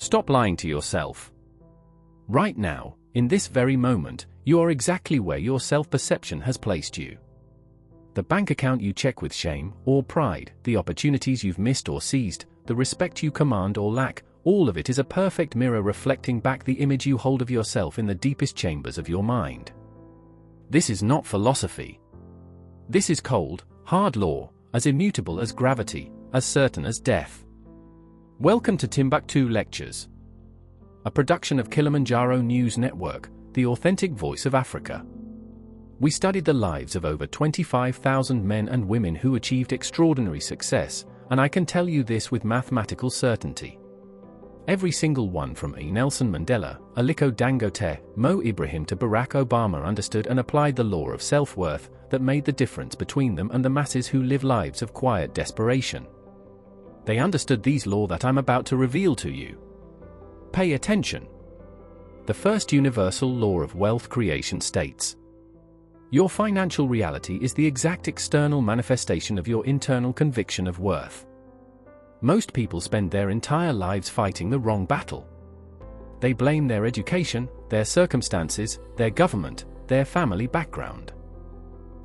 Stop lying to yourself. Right now, in this very moment, you are exactly where your self-perception has placed you. The bank account you check with shame or pride, the opportunities you've missed or seized, the respect you command or lack, all of it is a perfect mirror reflecting back the image you hold of yourself in the deepest chambers of your mind. This is not philosophy. This is cold, hard law, as immutable as gravity, as certain as death. Welcome to Timbuktu Lectures, a production of Kilimanjaro News Network, the authentic voice of Africa. We studied the lives of over 25,000 men and women who achieved extraordinary success, and I can tell you this with mathematical certainty. Every single one from Nelson Mandela, Aliko Dangote, Mo Ibrahim to Barack Obama understood and applied the law of self-worth that made the difference between them and the masses who live lives of quiet desperation. They understood these laws that I'm about to reveal to you. Pay attention. The first universal law of wealth creation states: your financial reality is the exact external manifestation of your internal conviction of worth. Most people spend their entire lives fighting the wrong battle. They blame their education, their circumstances, their government, their family background.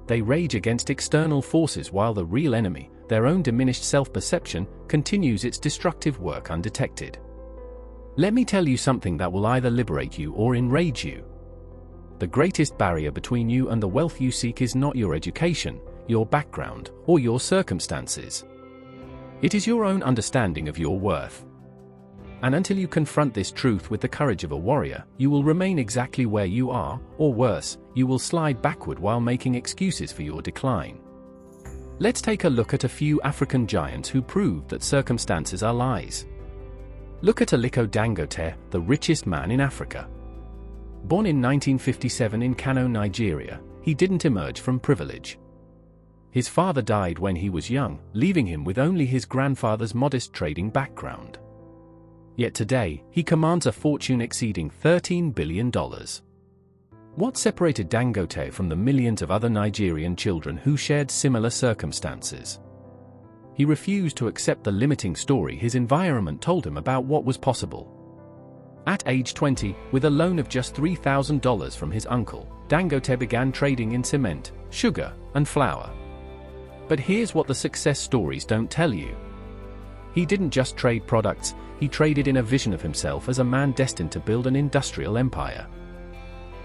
They rage against external forces while the real enemy, their own diminished self-perception, continues its destructive work undetected. Let me tell you something that will either liberate you or enrage you. The greatest barrier between you and the wealth you seek is not your education, your background, or your circumstances. It is your own understanding of your worth. And until you confront this truth with the courage of a warrior, you will remain exactly where you are, or worse, you will slide backward while making excuses for your decline. Let's take a look at a few African giants who proved that circumstances are lies. Look at Aliko Dangote, the richest man in Africa. Born in 1957 in Kano, Nigeria, he didn't emerge from privilege. His father died when he was young, leaving him with only his grandfather's modest trading background. Yet today, he commands a fortune exceeding $13 billion. What separated Dangote from the millions of other Nigerian children who shared similar circumstances? He refused to accept the limiting story his environment told him about what was possible. At age 20, with a loan of just $3,000 from his uncle, Dangote began trading in cement, sugar, and flour. But here's what the success stories don't tell you. He didn't just trade products, he traded in a vision of himself as a man destined to build an industrial empire.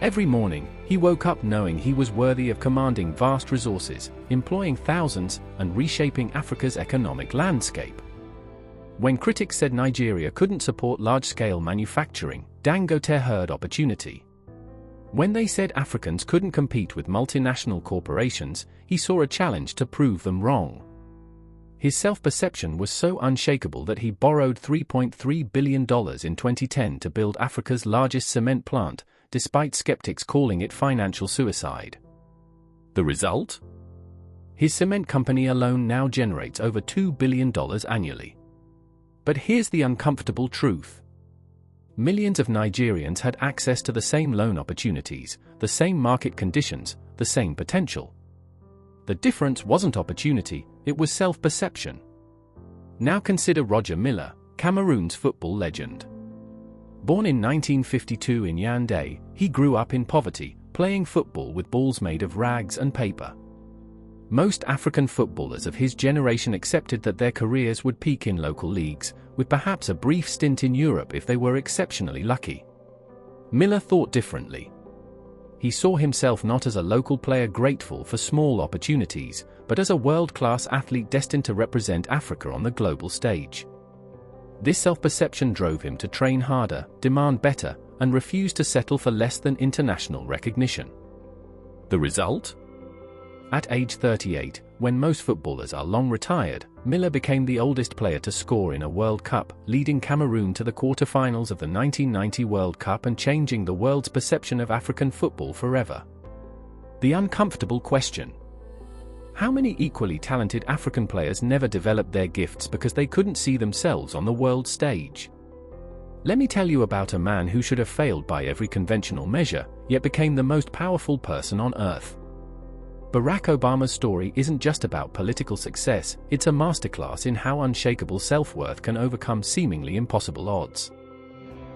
Every morning, he woke up knowing he was worthy of commanding vast resources, employing thousands, and reshaping Africa's economic landscape. When critics said Nigeria couldn't support large-scale manufacturing, Dangote heard opportunity. When they said Africans couldn't compete with multinational corporations, he saw a challenge to prove them wrong. His self-perception was so unshakable that he borrowed $3.3 billion in 2010 to build Africa's largest cement plant, despite skeptics calling it financial suicide. The result? His cement company alone now generates over $2 billion annually. But here's the uncomfortable truth. Millions of Nigerians had access to the same loan opportunities, the same market conditions, the same potential. The difference wasn't opportunity, it was self-perception. Now consider Roger Milla, Cameroon's football legend. Born in 1952 in Yaoundé, he grew up in poverty, playing football with balls made of rags and paper. Most African footballers of his generation accepted that their careers would peak in local leagues, with perhaps a brief stint in Europe if they were exceptionally lucky. Milla thought differently. He saw himself not as a local player grateful for small opportunities, but as a world-class athlete destined to represent Africa on the global stage. This self-perception drove him to train harder, demand better, and refuse to settle for less than international recognition. The result? At age 38, when most footballers are long retired, Milla became the oldest player to score in a World Cup, leading Cameroon to the quarter-finals of the 1990 World Cup and changing the world's perception of African football forever. The uncomfortable question: how many equally talented African players never developed their gifts because they couldn't see themselves on the world stage? Let me tell you about a man who should have failed by every conventional measure, yet became the most powerful person on earth. Barack Obama's story isn't just about political success, it's a masterclass in how unshakable self-worth can overcome seemingly impossible odds.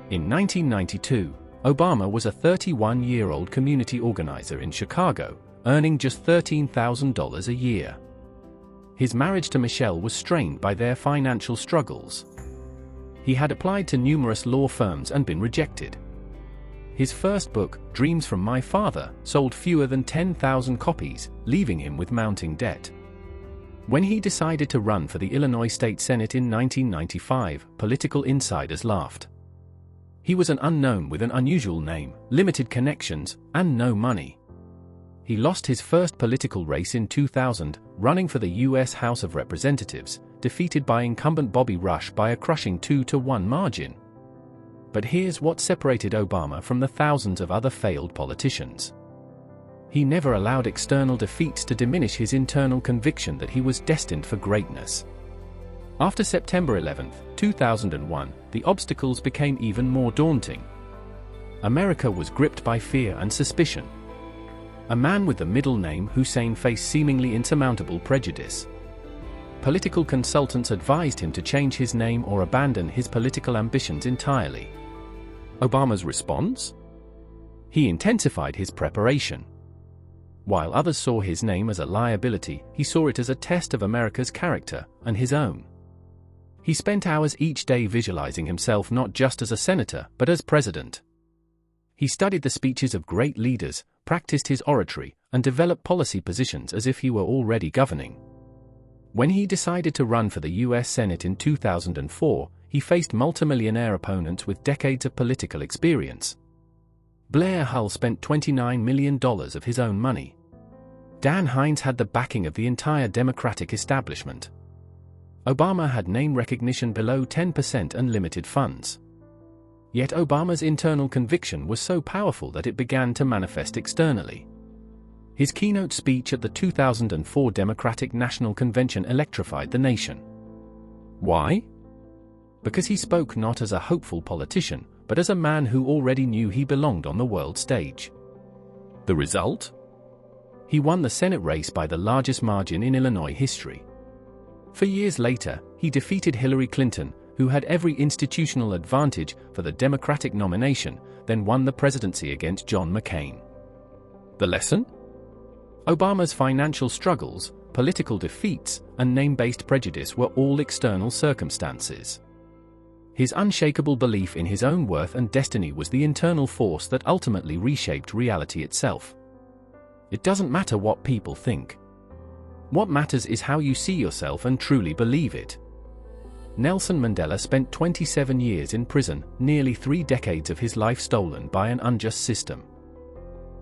In 1992, Obama was a 31-year-old community organizer in Chicago, earning just $13,000 a year. His marriage to Michelle was strained by their financial struggles. He had applied to numerous law firms and been rejected. His first book, Dreams from My Father, sold fewer than 10,000 copies, leaving him with mounting debt. When he decided to run for the Illinois State Senate in 1995, political insiders laughed. He was an unknown with an unusual name, limited connections, and no money. He lost his first political race in 2000, running for the U.S. House of Representatives, defeated by incumbent Bobby Rush by a crushing 2-1 margin. But here's what separated Obama from the thousands of other failed politicians. He never allowed external defeats to diminish his internal conviction that he was destined for greatness. After September 11, 2001, the obstacles became even more daunting. America was gripped by fear and suspicion. A man with the middle name Hussein faced seemingly insurmountable prejudice. Political consultants advised him to change his name or abandon his political ambitions entirely. Obama's response? He intensified his preparation. While others saw his name as a liability, he saw it as a test of America's character, and his own. He spent hours each day visualizing himself not just as a senator, but as president. He studied the speeches of great leaders, practiced his oratory, and developed policy positions as if he were already governing. When he decided to run for the U.S. Senate in 2004, he faced multimillionaire opponents with decades of political experience. Blair Hull spent $29 million of his own money. Dan Hines had the backing of the entire Democratic establishment. Obama had name recognition below 10% and limited funds. Yet Obama's internal conviction was so powerful that it began to manifest externally. His keynote speech at the 2004 Democratic National Convention electrified the nation. Why? Because he spoke not as a hopeful politician, but as a man who already knew he belonged on the world stage. The result? He won the Senate race by the largest margin in Illinois history. For years later, he defeated Hillary Clinton, who had every institutional advantage for the Democratic nomination, then won the presidency against John McCain. The lesson? Obama's financial struggles, political defeats, and name-based prejudice were all external circumstances. His unshakable belief in his own worth and destiny was the internal force that ultimately reshaped reality itself. It doesn't matter what people think. What matters is how you see yourself and truly believe it. Nelson Mandela spent 27 years in prison, nearly 3 decades of his life stolen by an unjust system.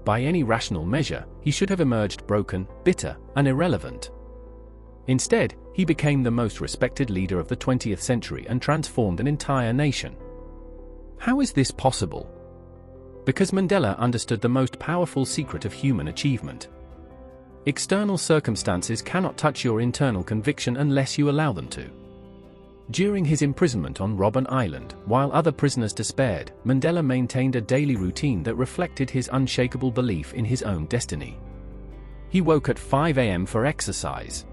By any rational measure, he should have emerged broken, bitter, and irrelevant. Instead, he became the most respected leader of the 20th century and transformed an entire nation. How is this possible? Because Mandela understood the most powerful secret of human achievement. External circumstances cannot touch your internal conviction unless you allow them to. During his imprisonment on Robben Island, while other prisoners despaired, Mandela maintained a daily routine that reflected his unshakable belief in his own destiny. He woke at 5 a.m. for exercise.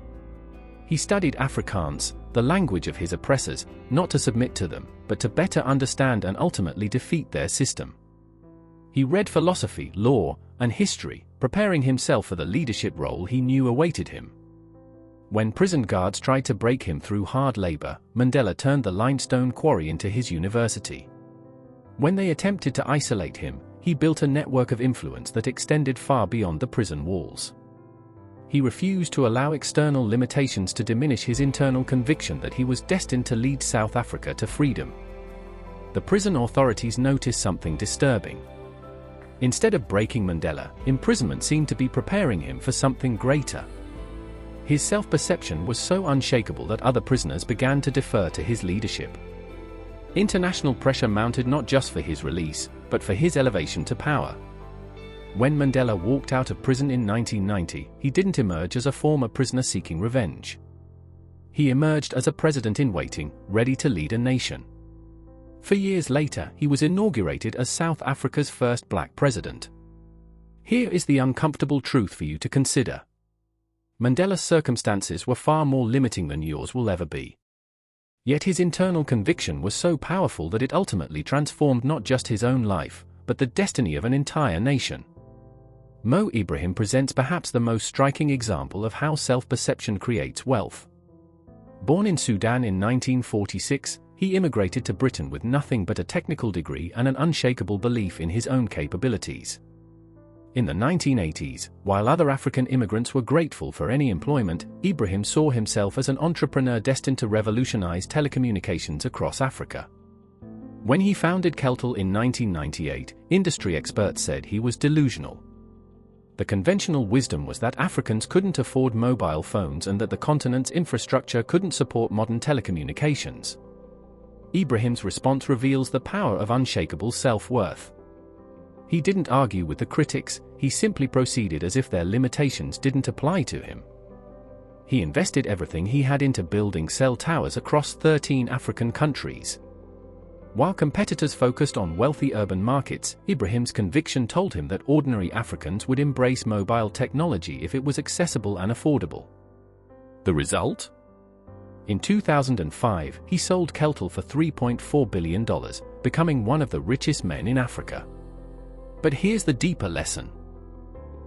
He studied Afrikaans, the language of his oppressors, not to submit to them, but to better understand and ultimately defeat their system. He read philosophy, law, and history, preparing himself for the leadership role he knew awaited him. When prison guards tried to break him through hard labor, Mandela turned the limestone quarry into his university. When they attempted to isolate him, he built a network of influence that extended far beyond the prison walls. He refused to allow external limitations to diminish his internal conviction that he was destined to lead South Africa to freedom. The prison authorities noticed something disturbing. Instead of breaking Mandela, imprisonment seemed to be preparing him for something greater. His self-perception was so unshakable that other prisoners began to defer to his leadership. International pressure mounted not just for his release, but for his elevation to power. When Mandela walked out of prison in 1990, he didn't emerge as a former prisoner seeking revenge. He emerged as a president in waiting, ready to lead a nation. For years later, he was inaugurated as South Africa's first black president. Here is the uncomfortable truth for you to consider. Mandela's circumstances were far more limiting than yours will ever be. Yet his internal conviction was so powerful that it ultimately transformed not just his own life, but the destiny of an entire nation. Mo Ibrahim presents perhaps the most striking example of how self-perception creates wealth. Born in Sudan in 1946, he immigrated to Britain with nothing but a technical degree and an unshakable belief in his own capabilities. In the 1980s, while other African immigrants were grateful for any employment, Ibrahim saw himself as an entrepreneur destined to revolutionize telecommunications across Africa. When he founded Keltel in 1998, industry experts said he was delusional. The conventional wisdom was that Africans couldn't afford mobile phones and that the continent's infrastructure couldn't support modern telecommunications. Ibrahim's response reveals the power of unshakable self-worth. He didn't argue with the critics, he simply proceeded as if their limitations didn't apply to him. He invested everything he had into building cell towers across 13 African countries. While competitors focused on wealthy urban markets, Ibrahim's conviction told him that ordinary Africans would embrace mobile technology if it was accessible and affordable. The result? In 2005, he sold Keltel for $3.4 billion, becoming one of the richest men in Africa. But here's the deeper lesson.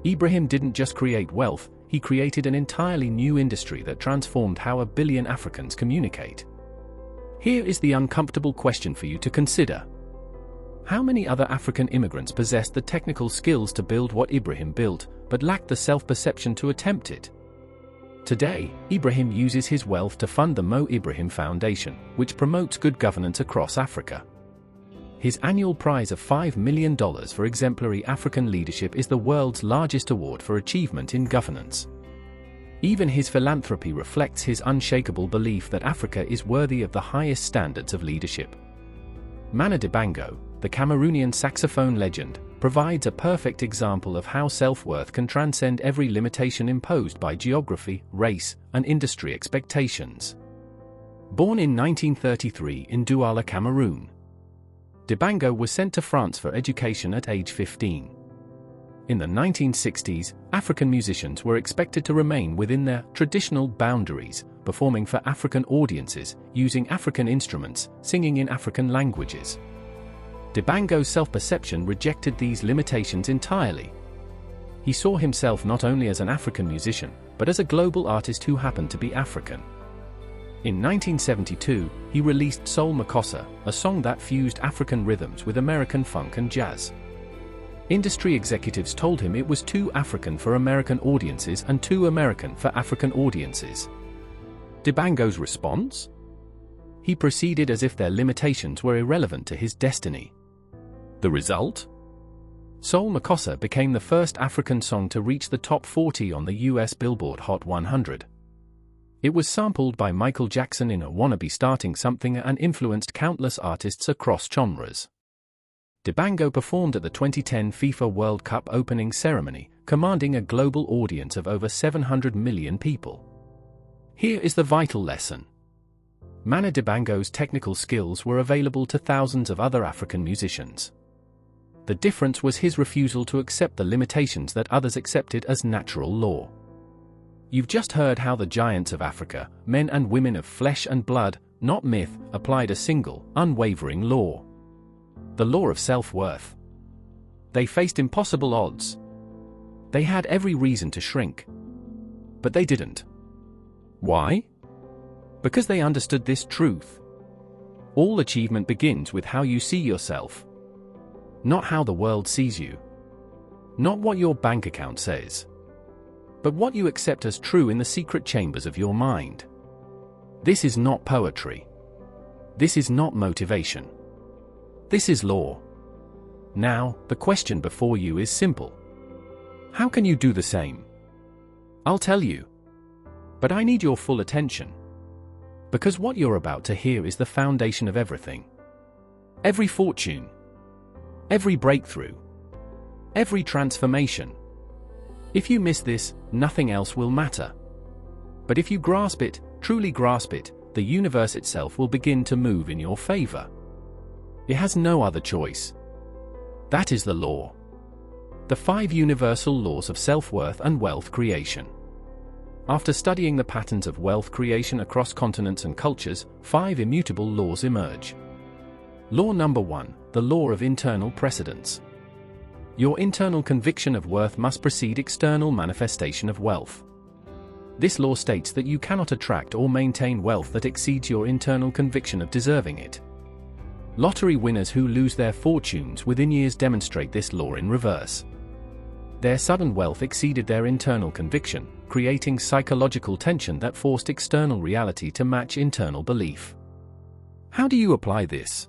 Ibrahim didn't just create wealth, he created an entirely new industry that transformed how 1 billion Africans communicate. Here is the uncomfortable question for you to consider. How many other African immigrants possessed the technical skills to build what Ibrahim built, but lacked the self-perception to attempt it? Today, Ibrahim uses his wealth to fund the Mo Ibrahim Foundation, which promotes good governance across Africa. His annual prize of $5 million for exemplary African leadership is the world's largest award for achievement in governance. Even his philanthropy reflects his unshakable belief that Africa is worthy of the highest standards of leadership. Mana Dibango, the Cameroonian saxophone legend, provides a perfect example of how self-worth can transcend every limitation imposed by geography, race, and industry expectations. Born in 1933 in Douala, Cameroon, Dibango was sent to France for education at age 15. In the 1960s, African musicians were expected to remain within their traditional boundaries, performing for African audiences, using African instruments, singing in African languages. Dibango's self-perception rejected these limitations entirely. He saw himself not only as an African musician, but as a global artist who happened to be African. In 1972, he released Soul Makossa, a song that fused African rhythms with American funk and jazz. Industry executives told him it was too African for American audiences and too American for African audiences. Dibango's response? He proceeded as if their limitations were irrelevant to his destiny. The result? Soul Makossa became the first African song to reach the top 40 on the US Billboard Hot 100. It was sampled by Michael Jackson in a wannabe starting something and influenced countless artists across genres. Dibango performed at the 2010 FIFA World Cup opening ceremony, commanding a global audience of over 700 million people. Here is the vital lesson. Mana Dibango's technical skills were available to thousands of other African musicians. The difference was his refusal to accept the limitations that others accepted as natural law. You've just heard how the giants of Africa, men and women of flesh and blood, not myth, applied a single, unwavering law. The law of self-worth. They faced impossible odds. They had every reason to shrink. But they didn't. Why? Because they understood this truth. All achievement begins with how you see yourself. Not how the world sees you. Not what your bank account says. But what you accept as true in the secret chambers of your mind. This is not poetry. This is not motivation. This is law. Now, the question before you is simple. How can you do the same? I'll tell you. But I need your full attention. Because what you're about to hear is the foundation of everything. Every fortune. Every breakthrough. Every transformation. If you miss this, nothing else will matter. But if you grasp it, truly grasp it, the universe itself will begin to move in your favor. It has no other choice. That is the law. The 5 universal laws of self-worth and wealth creation. After studying the patterns of wealth creation across continents and cultures, 5 immutable laws emerge. Law number 1, the law of internal precedence. Your internal conviction of worth must precede external manifestation of wealth. This law states that you cannot attract or maintain wealth that exceeds your internal conviction of deserving it. Lottery winners who lose their fortunes within years demonstrate this law in reverse. Their sudden wealth exceeded their internal conviction, creating psychological tension that forced external reality to match internal belief. How do you apply this?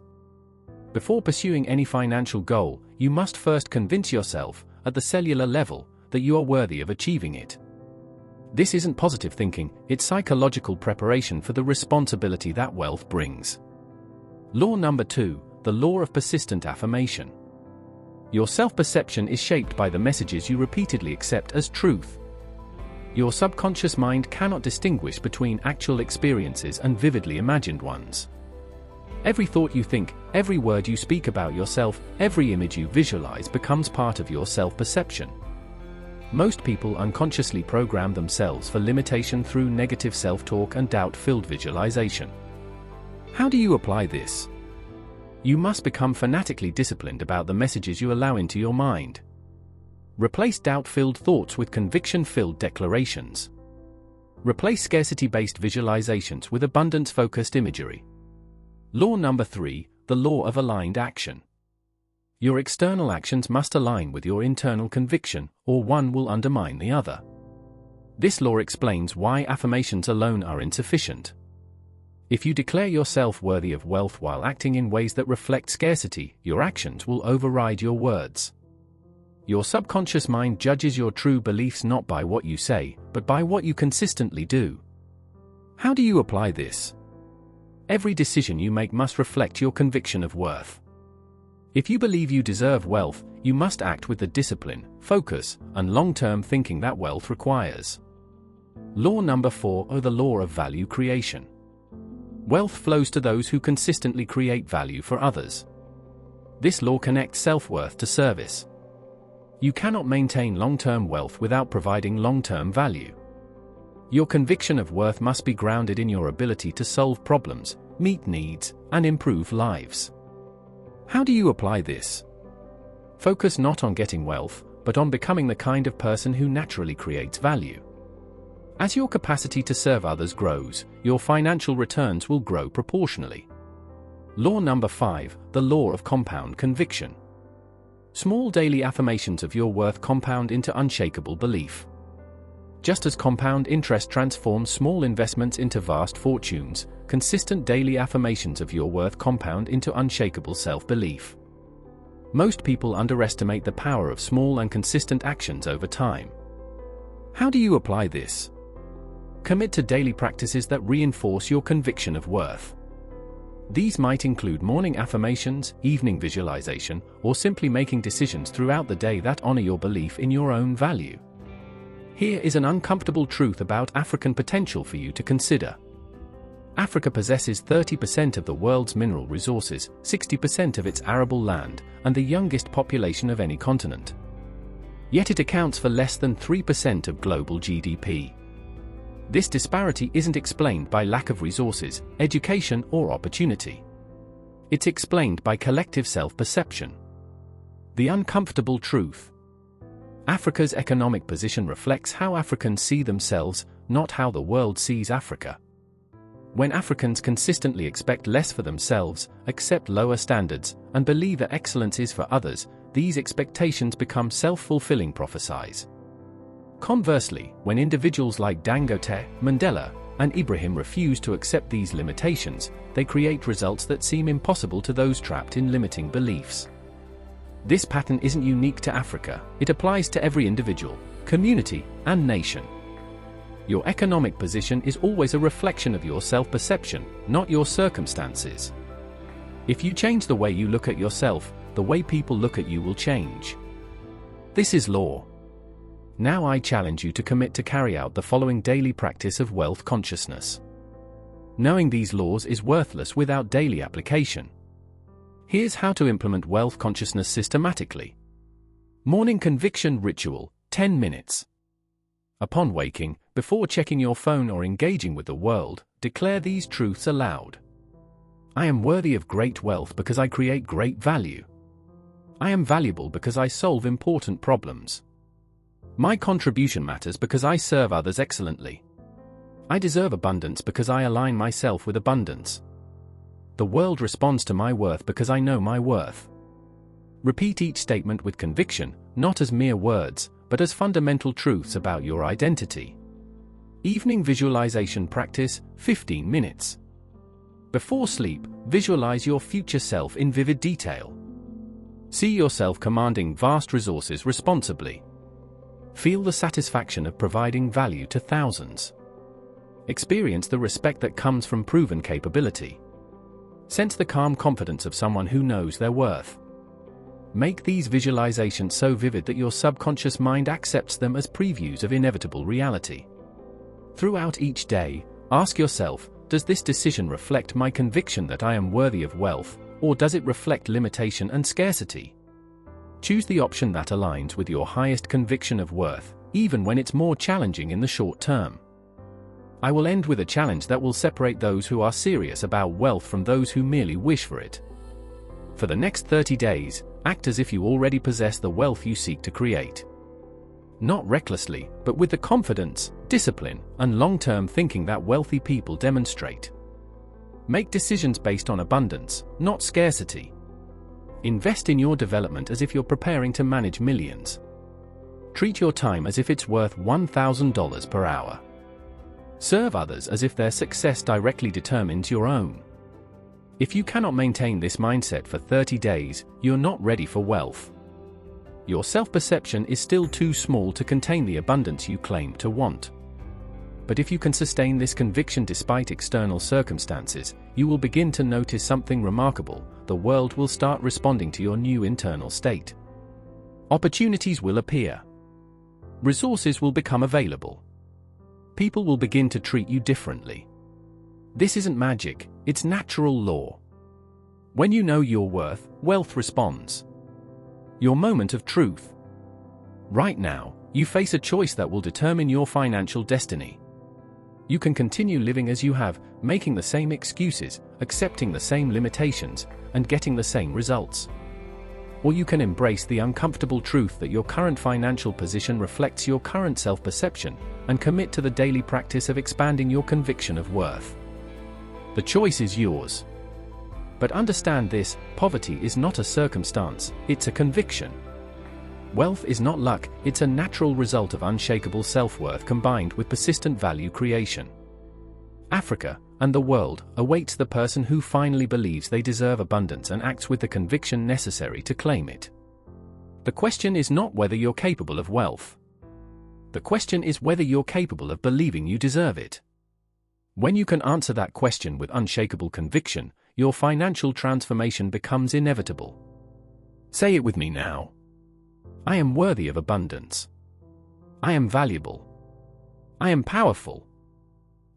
Before pursuing any financial goal, you must first convince yourself, at the cellular level, that you are worthy of achieving it. This isn't positive thinking, it's psychological preparation for the responsibility that wealth brings. Law number 2, the law of persistent affirmation. Your self-perception is shaped by the messages you repeatedly accept as truth. Your subconscious mind cannot distinguish between actual experiences and vividly imagined ones. Every thought you think, every word you speak about yourself, every image you visualize becomes part of your self-perception. Most people unconsciously program themselves for limitation through negative self-talk and doubt-filled visualization. How do you apply this? You must become fanatically disciplined about the messages you allow into your mind. Replace doubt-filled thoughts with conviction-filled declarations. Replace scarcity-based visualizations with abundance-focused imagery. Law number 3, the law of aligned action. Your external actions must align with your internal conviction, or one will undermine the other. This law explains why affirmations alone are insufficient. If you declare yourself worthy of wealth while acting in ways that reflect scarcity, your actions will override your words. Your subconscious mind judges your true beliefs not by what you say, but by what you consistently do. How do you apply this? Every decision you make must reflect your conviction of worth. If you believe you deserve wealth, you must act with the discipline, focus, and long-term thinking that wealth requires. Law number 4, the law of value creation. Wealth flows to those who consistently create value for others. This law connects self-worth to service. You cannot maintain long-term wealth without providing long-term value. Your conviction of worth must be grounded in your ability to solve problems, meet needs, and improve lives. How do you apply this? Focus not on getting wealth, but on becoming the kind of person who naturally creates value. As your capacity to serve others grows, your financial returns will grow proportionally. Law number 5, the law of compound conviction. Small daily affirmations of your worth compound into unshakable belief. Just as compound interest transforms small investments into vast fortunes, consistent daily affirmations of your worth compound into unshakable self-belief. Most people underestimate the power of small and consistent actions over time. How do you apply this? Commit to daily practices that reinforce your conviction of worth. These might include morning affirmations, evening visualization, or simply making decisions throughout the day that honor your belief in your own value. Here is an uncomfortable truth about African potential for you to consider. Africa possesses 30% of the world's mineral resources, 60% of its arable land, and the youngest population of any continent. Yet it accounts for less than 3% of global GDP. This disparity isn't explained by lack of resources, education, or opportunity. It's explained by collective self-perception. The uncomfortable truth. Africa's economic position reflects how Africans see themselves, not how the world sees Africa. When Africans consistently expect less for themselves, accept lower standards, and believe that excellence is for others, these expectations become self-fulfilling prophecies. Conversely, when individuals like Dangote, Mandela, and Ibrahim refuse to accept these limitations, they create results that seem impossible to those trapped in limiting beliefs. This pattern isn't unique to Africa, it applies to every individual, community, and nation. Your economic position is always a reflection of your self-perception, not your circumstances. If you change the way you look at yourself, the way people look at you will change. This is law. Now I challenge you to commit to carry out the following daily practice of wealth consciousness. Knowing these laws is worthless without daily application. Here's how to implement wealth consciousness systematically. Morning conviction ritual, 10 minutes. Upon waking, Before checking your phone or engaging with the world, declare these truths aloud. I am worthy of great wealth because I create great value. I am valuable because I solve important problems. My contribution matters because I serve others excellently. I deserve abundance because I align myself with abundance. The world responds to my worth because I know my worth. Repeat each statement with conviction, not as mere words, but as fundamental truths about your identity. Evening visualization practice, 15 minutes. Before sleep, visualize your future self in vivid detail. See yourself commanding vast resources responsibly. Feel the satisfaction of providing value to thousands. Experience the respect that comes from proven capability. Sense the calm confidence of someone who knows their worth. Make these visualizations so vivid that your subconscious mind accepts them as previews of inevitable reality. Throughout each day, ask yourself, does this decision reflect my conviction that I am worthy of wealth, or does it reflect limitation and scarcity? Choose the option that aligns with your highest conviction of worth, even when it's more challenging in the short term. I will end with a challenge that will separate those who are serious about wealth from those who merely wish for it. For the next 30 days, act as if you already possess the wealth you seek to create. Not recklessly, but with the confidence, discipline, and long-term thinking that wealthy people demonstrate. Make decisions based on abundance, not scarcity. Invest in your development as if you're preparing to manage millions. Treat your time as if it's worth $1,000 per hour. Serve others as if their success directly determines your own. If you cannot maintain this mindset for 30 days, you're not ready for wealth. Your self-perception is still too small to contain the abundance you claim to want. But if you can sustain this conviction despite external circumstances, you will begin to notice something remarkable. The world will start responding to your new internal state. Opportunities will appear. Resources will become available. People will begin to treat you differently. This isn't magic, it's natural law. When you know your worth, wealth responds. Your moment of truth. Right now, you face a choice that will determine your financial destiny. You can continue living as you have, making the same excuses, accepting the same limitations, and getting the same results. Or you can embrace the uncomfortable truth that your current financial position reflects your current self-perception, and commit to the daily practice of expanding your conviction of worth. The choice is yours. But understand this, poverty is not a circumstance, it's a conviction. Wealth is not luck, it's a natural result of unshakable self-worth combined with persistent value creation. Africa, and the world, awaits the person who finally believes they deserve abundance and acts with the conviction necessary to claim it. The question is not whether you're capable of wealth. The question is whether you're capable of believing you deserve it. When you can answer that question with unshakable conviction, your financial transformation becomes inevitable. Say it with me now. I am worthy of abundance. I am valuable. I am powerful.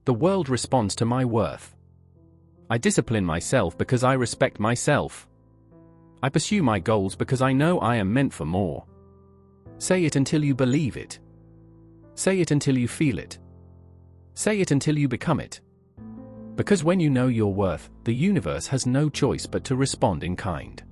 The world responds to my worth. I discipline myself because I respect myself. I pursue my goals because I know I am meant for more. Say it until you believe it. Say it until you feel it. Say it until you become it. Because when you know your worth, the universe has no choice but to respond in kind.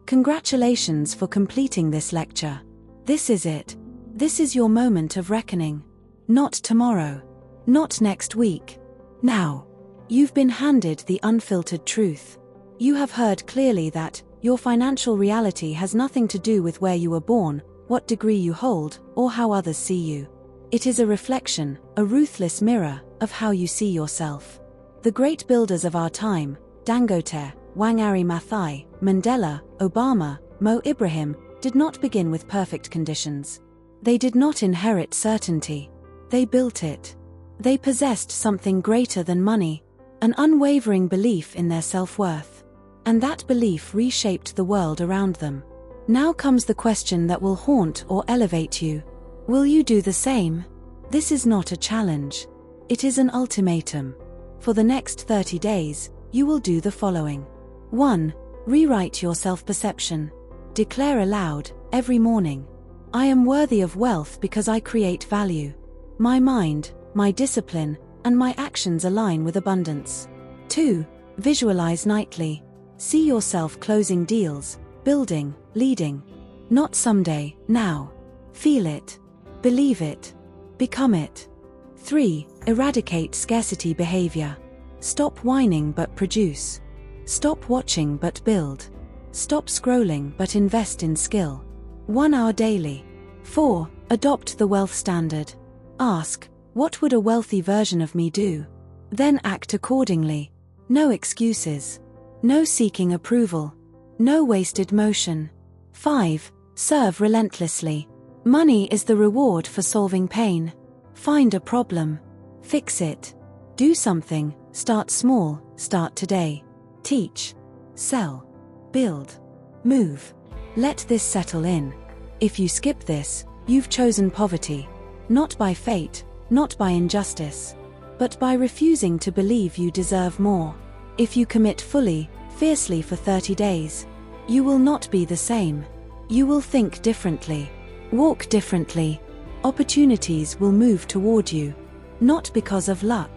Congratulations for completing this lecture. This is it. This is your moment of reckoning. Not tomorrow. Not next week. Now. You've been handed the unfiltered truth. You have heard clearly that your financial reality has nothing to do with where you were born, what degree you hold, or how others see you. It is a reflection, a ruthless mirror, of how you see yourself. The great builders of our time, Dangote, Wangari Maathai, Mandela, Obama, Mo Ibrahim, did not begin with perfect conditions. They did not inherit certainty. They built it. They possessed something greater than money, an unwavering belief in their self-worth. And that belief reshaped the world around them. Now comes the question that will haunt or elevate you. Will you do the same? This is not a challenge. It is an ultimatum. For the next 30 days, you will do the following. 1. Rewrite your self-perception. Declare aloud, every morning, I am worthy of wealth because I create value. My mind, my discipline, and my actions align with abundance. 2. Visualize nightly. See yourself closing deals, building, leading. Not someday, now. Feel it. Believe it. Become it. 3. Eradicate scarcity behavior. Stop whining but produce. Stop watching but build. Stop scrolling but invest in skill. 1 hour daily. 4. Adopt the wealth standard. Ask, what would a wealthy version of me do? Then act accordingly. No excuses. No seeking approval. No wasted motion. 5. Serve relentlessly. Money is the reward for solving pain. Find a problem. Fix it. Do something. Start small. Start today. Teach. Sell. Build. Move. Let this settle in. If you skip this, you've chosen poverty. Not by fate, not by injustice, but by refusing to believe you deserve more. If you commit fully, fiercely for 30 days, you will not be the same. You will think differently. Walk differently. Opportunities will move toward you. Not because of luck,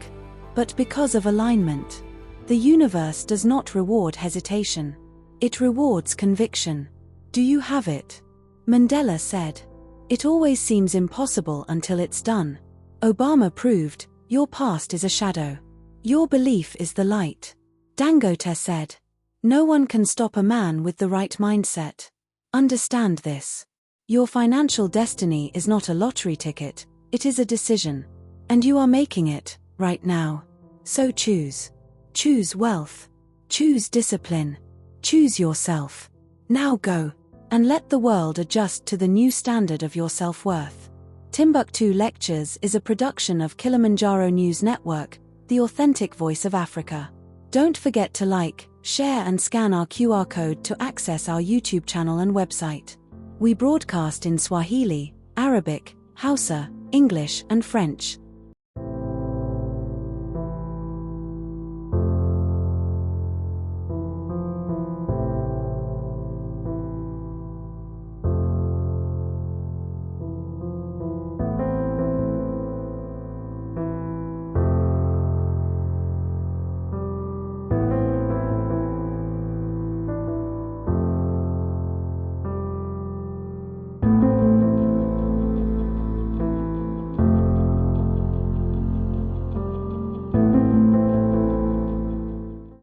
but because of alignment. The universe does not reward hesitation. It rewards conviction. Do you have it? Mandela said, "It always seems impossible until it's done." Obama proved, your past is a shadow. Your belief is the light. Dangote said, "No one can stop a man with the right mindset." Understand this. Your financial destiny is not a lottery ticket, it is a decision. And you are making it, right now. So choose. Choose wealth. Choose discipline. Choose yourself. Now go, and let the world adjust to the new standard of your self-worth. Timbuktu Lectures is a production of Kilimanjaro News Network, the authentic voice of Africa. Don't forget to like, share and scan our QR code to access our YouTube channel and website. We broadcast in Swahili, Arabic, Hausa, English and French.